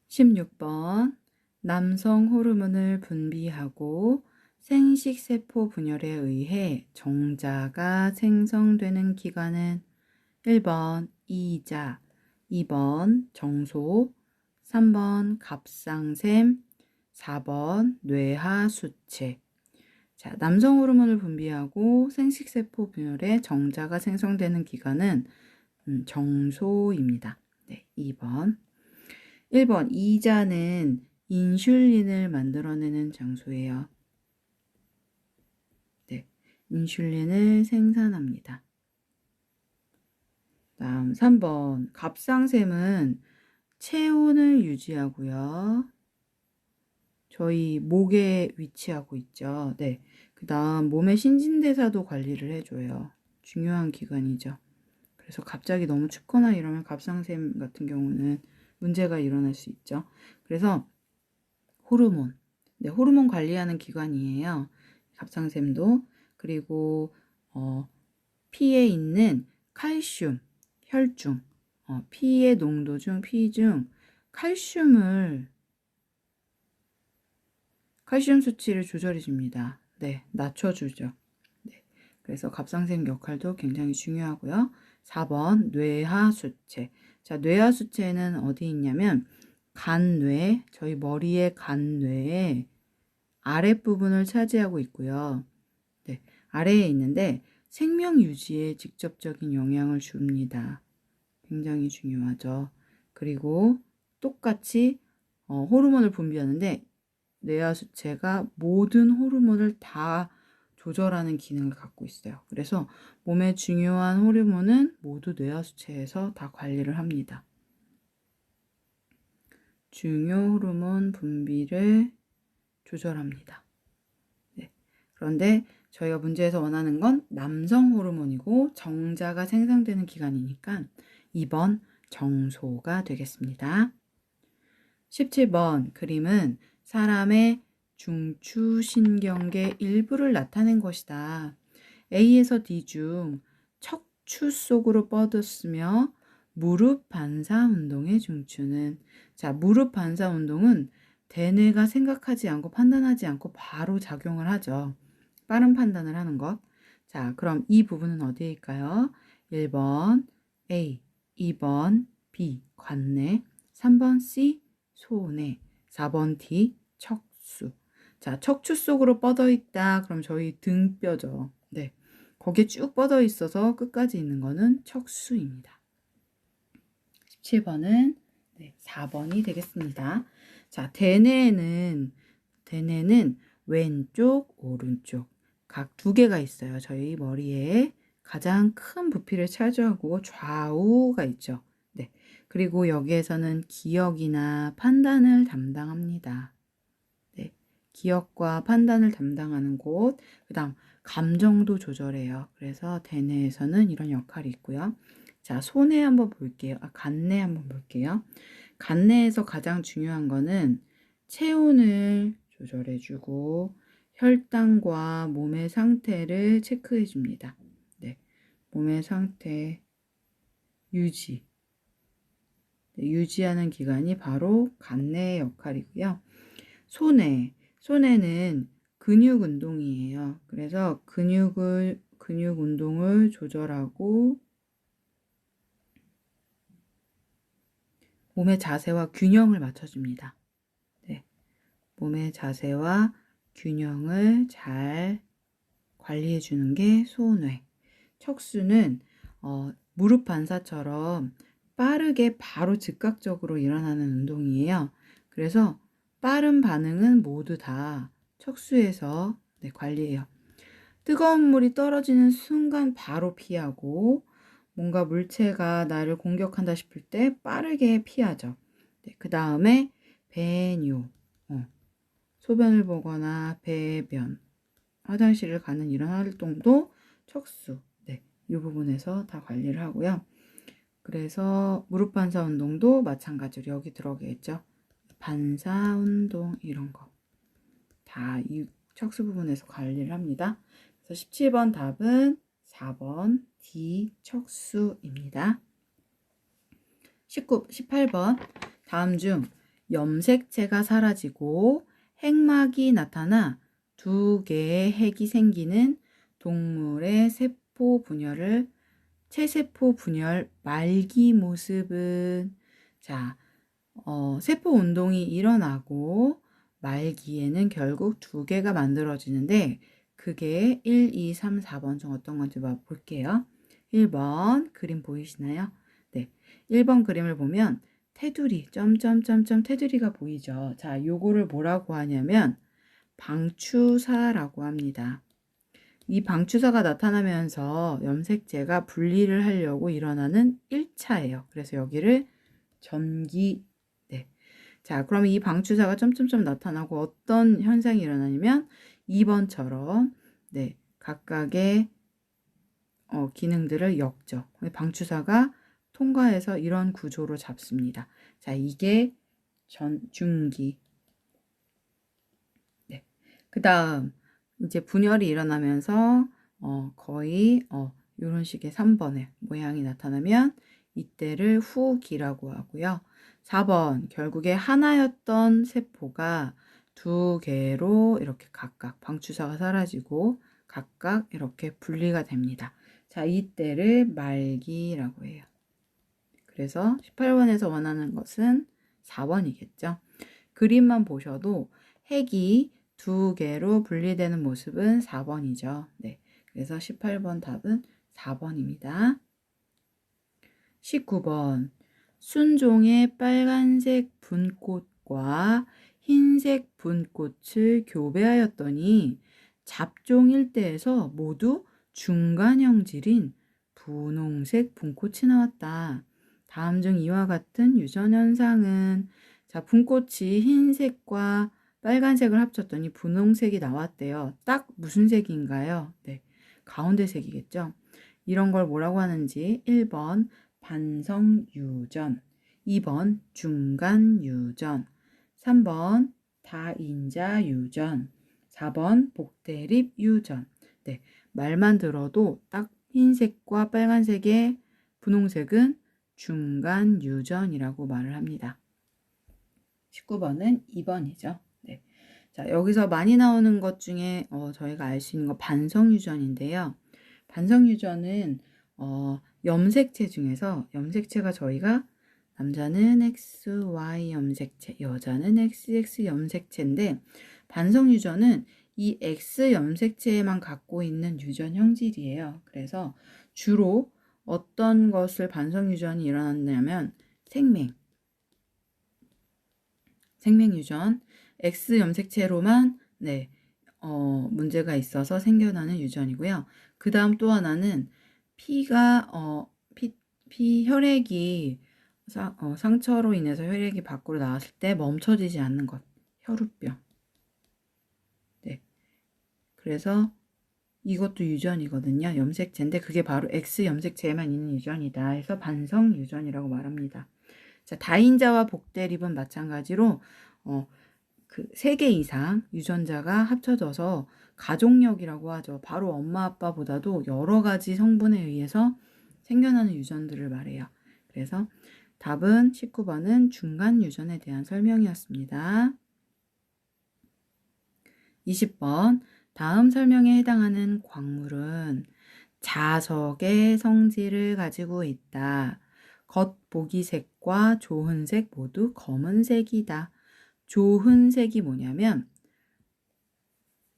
16번 남성 호르몬을 분비하고 생식세포 분열에 의해 정자가 생성되는 기관은 1번 이자, 2번 정소, 3번 갑상샘, 4번 뇌하수체. 자, 남성 호르몬을 분비하고 생식세포 분열에 정자가 생성되는 기관은 정소입니다. 네, 2번. 1번 이자는 인슐린을 만들어내는 장소예요. 네, 인슐린을 생산합니다. 다음 3번 갑상샘은 체온을 유지하고요. 저희 목에 위치하고 있죠. 네, 그 다음 몸의 신진대사도 관리를 해줘요. 중요한 기관이죠. 그래서 갑자기 너무 춥거나 이러면 갑상샘 같은 경우는 문제가 일어날 수 있죠. 그래서 호르몬, 네, 호르몬 관리하는 기관이에요. 갑상샘도. 그리고 피에 있는 칼슘, 혈중, 피의 농도 중 피 중 칼슘 수치를 조절해 줍니다. 네, 낮춰주죠. 네, 그래서 갑상샘 역할도 굉장히 중요하고요. 4번 뇌하수체. 자, 뇌하수체는 어디 있냐면 간뇌, 저희 머리의 간뇌의 아랫부분을 차지하고 있고요. 네, 아래에 있는데 생명 유지에 직접적인 영향을 줍니다. 굉장히 중요하죠. 그리고 똑같이 호르몬을 분비하는데 뇌하수체가 모든 호르몬을 다 조절하는 기능을 갖고 있어요. 그래서 몸의 중요한 호르몬은 모두 뇌하수체에서 다 관리를 합니다. 중요 호르몬 분비를 조절합니다. 네. 그런데 저희가 문제에서 원하는 건 남성 호르몬이고 정자가 생성되는 기관이니까 2번 정소가 되겠습니다. 17번 그림은 사람의 중추신경계 일부를 나타낸 것이다. A에서 D 중 척추 속으로 뻗었으며 무릎 반사 운동의 중추는, 자, 무릎 반사 운동은 대뇌가 생각하지 않고 판단하지 않고 바로 작용을 하죠. 빠른 판단을 하는 것. 자, 그럼 이 부분은 어디일까요? 1번 A, 2번 B, 관내, 3번 C, 소뇌, 4번 D, 척수. 자, 척추 속으로 뻗어 있다. 그럼 저희 등뼈죠. 네. 거기에 쭉 뻗어 있어서 끝까지 있는 거는 척수입니다. 17번은 4번이 되겠습니다. 자, 대뇌는 왼쪽, 오른쪽 각 2개가 있어요. 저희 머리에 가장 큰 부피를 차지하고 좌우가 있죠. 네. 그리고 여기에서는 기억이나 판단을 담당합니다. 네. 기억과 판단을 담당하는 곳, 그 다음 감정도 조절해요. 그래서 대뇌에서는 이런 역할이 있고요. 자, 소뇌 한번 볼게요. 간뇌 한번 볼게요. 간뇌에서 가장 중요한 거는 체온을 조절해주고 혈당과 몸의 상태를 체크해줍니다. 네, 몸의 상태 유지하는 기관이 바로 간뇌의 역할이고요. 소뇌는 근육 운동이에요. 그래서 근육 운동을 조절하고 몸의 자세와 균형을 맞춰줍니다. 네, 몸의 자세와 균형을 잘 관리해 주는 게 소뇌. 척수는 무릎 반사처럼 빠르게 바로 즉각적으로 일어나는 운동이에요. 그래서 빠른 반응은 모두 다 척수에서 관리해요. 뜨거운 물이 떨어지는 순간 바로 피하고, 뭔가 물체가 나를 공격한다 싶을 때 빠르게 피하죠. 네, 그 다음에 배뇨, 소변을 보거나 배변, 화장실을 가는 이런 활동도 척수, 이 부분에서 다 관리를 하고요. 그래서 무릎 반사 운동도 마찬가지로 여기 들어가겠죠. 반사 운동 이런 거 다 이 척수 부분에서 관리를 합니다. 그래서 17번 답은 4번 D 척수입니다. 18번 다음 중 염색체가 사라지고 핵막이 나타나 두 개의 핵이 생기는 동물의 세포 분열을 체세포 분열 말기 모습은 자, 세포 운동이 일어나고 말기에는 결국 두 개가 만들어지는데 그게 1, 2, 3, 4번 중 어떤 건지 볼게요. 1번 그림 보이시나요? 네. 1번 그림을 보면 테두리 점점점점 테두리가 보이죠. 자, 요거를 뭐라고 하냐면 방추사라고 합니다. 이 방추사가 나타나면서 염색체가 분리를 하려고 일어나는 1차예요. 그래서 여기를 전기. 네. 자, 그럼 이 방추사가 점점점 나타나고 어떤 현상이 일어나냐면 2번처럼 네, 각각의 기능들을 엮죠. 방추사가 통과해서 이런 구조로 잡습니다. 자, 이게 중기. 네. 그다음 이제 분열이 일어나면서 거의 이런 식의 3번의 모양이 나타나면 이때를 후기라고 하고요. 4번 결국에 하나였던 세포가 두 개로 이렇게 각각 방추사가 사라지고 각각 이렇게 분리가 됩니다. 자, 이때를 말기라고 해요. 그래서 18번에서 원하는 것은 4번이겠죠. 그림만 보셔도 핵이 두 개로 분리되는 모습은 4번이죠. 네. 그래서 18번 답은 4번입니다. 19번. 순종의 빨간색 분꽃과 흰색 분꽃을 교배하였더니 잡종 일대에서 모두 중간형질인 분홍색 분꽃이 나왔다. 다음 중 이와 같은 유전 현상은 자, 분꽃이 흰색과 빨간색을 합쳤더니 분홍색이 나왔대요. 딱 무슨 색인가요? 네, 가운데 색이겠죠. 이런 걸 뭐라고 하는지 1번 반성유전, 2번 중간유전, 3번 다인자유전, 4번 복대립유전. 네, 말만 들어도 딱 흰색과 빨간색의 분홍색은 중간유전이라고 말을 합니다. 19번은 2번이죠. 네. 자, 여기서 많이 나오는 것 중에 저희가 알 수 있는 거 반성유전인데요. 반성유전은 염색체 중에서 염색체가 저희가 남자는 XY 염색체, 여자는 XX 염색체인데 반성유전은 이 X 염색체에만 갖고 있는 유전 형질이에요. 그래서 주로 어떤 것을 반성유전이 일어났냐면 생명유전, X 염색체로만 네, 문제가 있어서 생겨나는 유전이고요. 그 다음 또 하나는 피가 혈액이 상처로 인해서 혈액이 밖으로 나왔을 때 멈춰지지 않는 것, 혈우병. 네, 그래서 이것도 유전이거든요. 염색체인데 그게 바로 X 염색체에만 있는 유전이다 해서 반성 유전이라고 말합니다. 자, 다인자와 복대립은 마찬가지로 그 3개 이상 유전자가 합쳐져서 가족력이라고 하죠. 바로 엄마 아빠보다도 여러 가지 성분에 의해서 생겨나는 유전들을 말해요. 그래서 답은 19번은 중간 유전에 대한 설명이었습니다. 20번 다음 설명에 해당하는 광물은 자석의 성질을 가지고 있다. 겉보기색과 조흔색 모두 검은색이다. 조흔색이 뭐냐면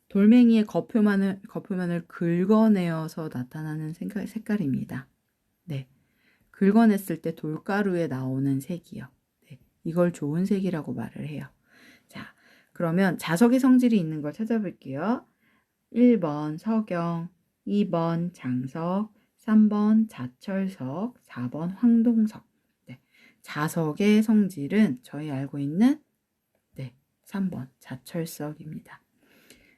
돌멩이의 겉표면을 긁어내어서 나타나는 색깔입니다. 네, 긁어냈을 때 돌가루에 나오는 색이요. 네, 이걸 조흔색이라고 말을 해요. 자, 그러면 자석의 성질이 있는 걸 찾아볼게요. 1번 석영, 2번 장석, 3번 자철석, 4번 황동석. 네, 자석의 성질은 저희 알고 있는 3번 자철석입니다.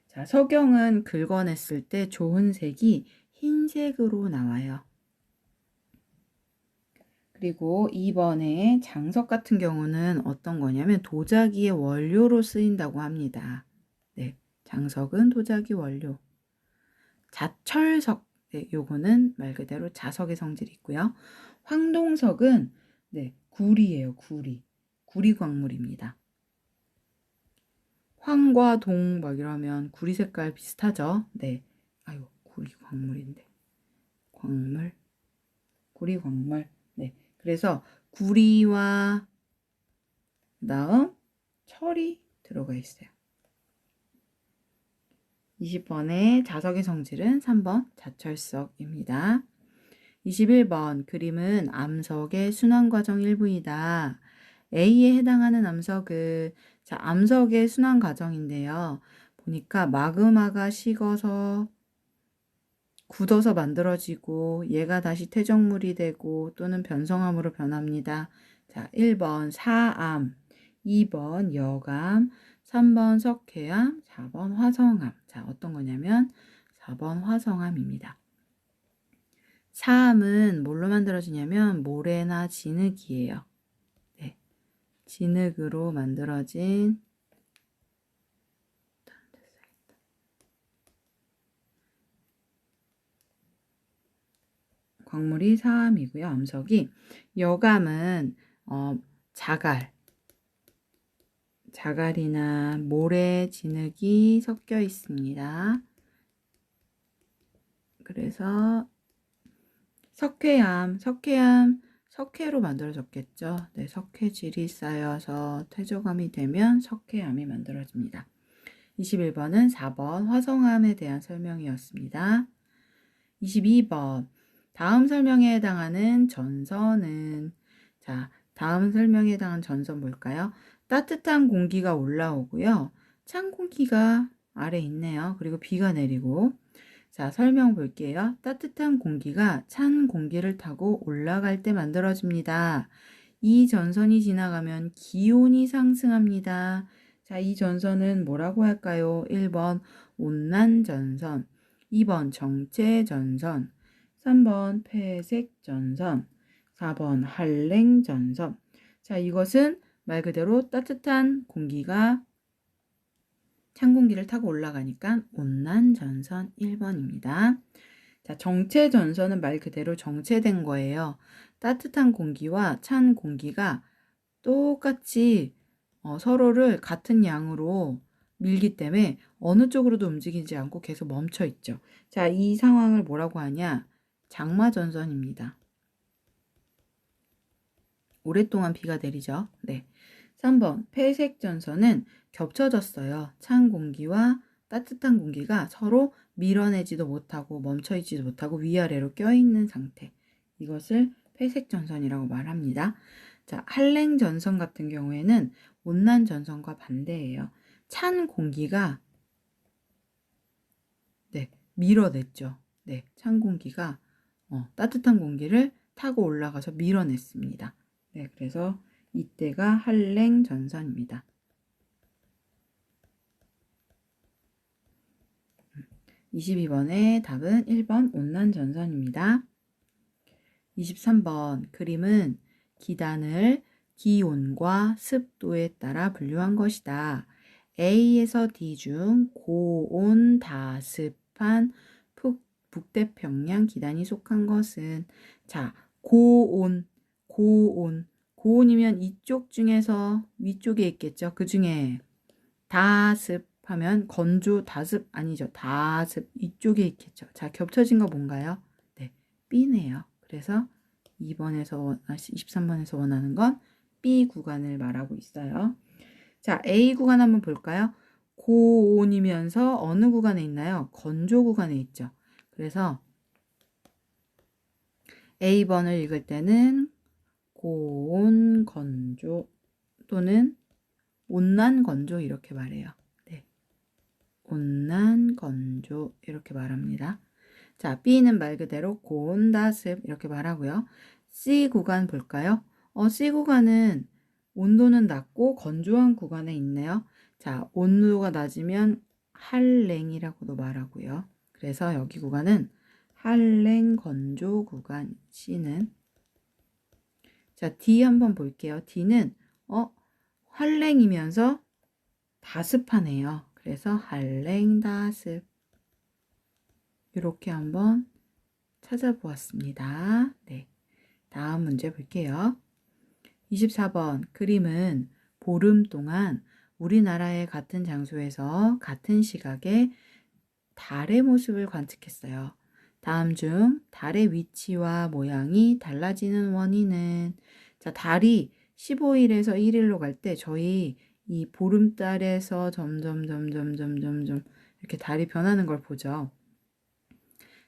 자, 석영은 긁어냈을 때 조흔색이 흰색으로 나와요. 그리고 2번에 장석 같은 경우는 어떤 거냐면 도자기의 원료로 쓰인다고 합니다. 네, 장석은 도자기 원료. 자철석, 네, 요거는 말 그대로 자석의 성질이 있고요. 황동석은 네, 구리예요, 구리. 구리 광물입니다. 황과 동 막 이러면 구리 색깔 비슷하죠? 네. 아유, 구리 광물인데. 광물. 구리 광물. 네. 그래서 구리와 그다음 철이 들어가 있어요. 20번의 자석의 성질은 3번 자철석입니다. 21번 그림은 암석의 순환과정 일부이다. A에 해당하는 암석은 자, 암석의 순환 과정인데요. 보니까 마그마가 식어서 굳어서 만들어지고 얘가 다시 퇴적물이 되고 또는 변성암으로 변합니다. 자, 1번 사암, 2번 여암, 3번 석회암, 4번 화성암. 자, 어떤 거냐면 4번 화성암입니다. 사암은 뭘로 만들어지냐면 모래나 진흙이에요. 네, 진흙으로 만들어진 광물이 사암이고요. 암석이 여감은 자갈이나 모래, 진흙이 섞여 있습니다. 그래서 석회로 만들어졌겠죠. 네, 석회질이 쌓여서 퇴적암이 되면 석회암이 만들어집니다. 21번은 4번 화성암에 대한 설명이었습니다. 22번 다음 설명에 해당하는 전선은 자, 다음 설명에 해당하는 전선 뭘까요? 따뜻한 공기가 올라오고요. 찬 공기가 아래 있네요. 그리고 비가 내리고 자, 설명 볼게요. 따뜻한 공기가 찬 공기를 타고 올라갈 때 만들어집니다. 이 전선이 지나가면 기온이 상승합니다. 자, 이 전선은 뭐라고 할까요? 1번 온난전선, 2번 정체전선, 3번 폐색전선, 4번 한랭전선. 자, 이것은 말 그대로 따뜻한 공기가 찬 공기를 타고 올라가니까 온난전선 1번입니다. 자, 정체전선은 말 그대로 정체된 거예요. 따뜻한 공기와 찬 공기가 똑같이 서로를 같은 양으로 밀기 때문에 어느 쪽으로도 움직이지 않고 계속 멈춰 있죠. 자, 이 상황을 뭐라고 하냐? 장마전선입니다. 오랫동안 비가 내리죠. 네. 3번 폐색전선은 겹쳐졌어요. 찬 공기와 따뜻한 공기가 서로 밀어내지도 못하고 멈춰있지도 못하고 위아래로 껴있는 상태. 이것을 폐색전선이라고 말합니다. 자, 한랭전선 같은 경우에는 온난전선과 반대예요. 찬 공기가 네, 밀어냈죠. 네, 찬 공기가 따뜻한 공기를 타고 올라가서 밀어냈습니다. 네, 그래서 이때가 한랭전선입니다. 22번의 답은 1번 온난전선입니다. 23번 그림은 기단을 기온과 습도에 따라 분류한 것이다. A에서 D 중 고온 다습한 북태평양 기단이 속한 것은 자, 고온이면 이쪽 중에서 위쪽에 있겠죠. 그 중에 다습하면 건조, 다습 아니죠. 다습 이쪽에 있겠죠. 자, 겹쳐진 거 뭔가요? 네, B네요. 그래서 23번에서 원하는 건 B 구간을 말하고 있어요. 자, A 구간 한번 볼까요? 고온이면서 어느 구간에 있나요? 건조 구간에 있죠. 그래서 A번을 읽을 때는 고온 건조 또는 온난 건조 이렇게 말해요. 네. 온난 건조 이렇게 말합니다. 자, B는 말 그대로 고온 다습 이렇게 말하고요. C 구간 볼까요? C 구간은 온도는 낮고 건조한 구간에 있네요. 자, 온도가 낮으면 한랭이라고도 말하고요. 그래서 여기 구간은 한랭 건조 구간 C는 자, D 한번 볼게요. D는 한랭이면서 다습하네요. 그래서 한랭 다습 이렇게 한번 찾아보았습니다. 네, 다음 문제 볼게요. 24번 그림은 보름 동안 우리나라의 같은 장소에서 같은 시각에 달의 모습을 관측했어요. 다음 중 달의 위치와 모양이 달라지는 원인은, 자, 달이 15일에서 1일로 갈 때 저희 이 보름달에서 점점 이렇게 달이 변하는 걸 보죠.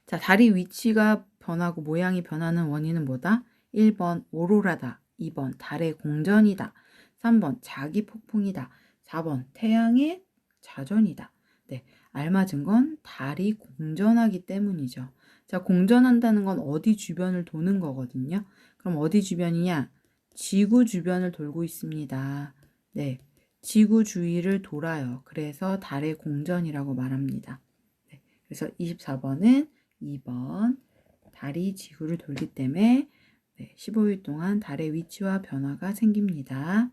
자, 달의 위치가 변하고 모양이 변하는 원인은 뭐다? 1번 오로라다. 2번 달의 공전이다. 3번 자기 폭풍이다. 4번 태양의 자전이다. 네, 알맞은 건 달이 공전하기 때문이죠. 자, 공전한다는 건 어디 주변을 도는 거거든요. 그럼 어디 주변이냐? 지구 주변을 돌고 있습니다. 네, 지구 주위를 돌아요. 그래서 달의 공전이라고 말합니다. 네, 그래서 24번은 2번 달이 지구를 돌기 때문에 15일 동안 달의 위치와 변화가 생깁니다.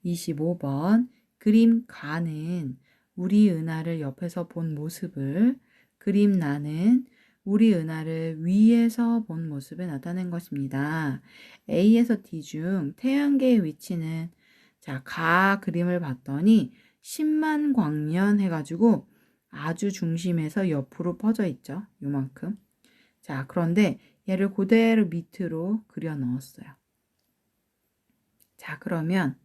25번 그림 가는 우리 은하를 옆에서 본 모습을, 그림 나는 우리 은하를 위에서 본 모습을 나타낸 것입니다. A에서 D 중 태양계의 위치는, 자, 가 그림을 봤더니 10만 광년 해가지고 아주 중심에서 옆으로 퍼져 있죠. 요만큼. 자, 그런데 얘를 그대로 밑으로 그려 넣었어요. 자, 그러면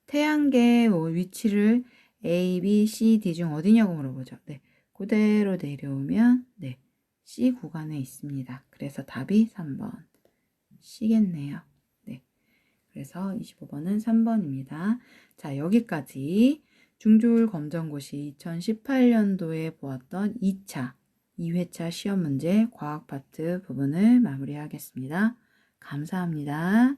태양계 위치를 A, B, C, D 중 어디냐고 물어보죠. 네, 그대로 내려오면 C 구간에 있습니다. 그래서 답이 3번 C겠네요. 네, 그래서 25번은 3번입니다. 자, 여기까지 중졸 검정고시 2018년도에 보았던 2회차 시험 문제 과학 파트 부분을 마무리하겠습니다. 감사합니다.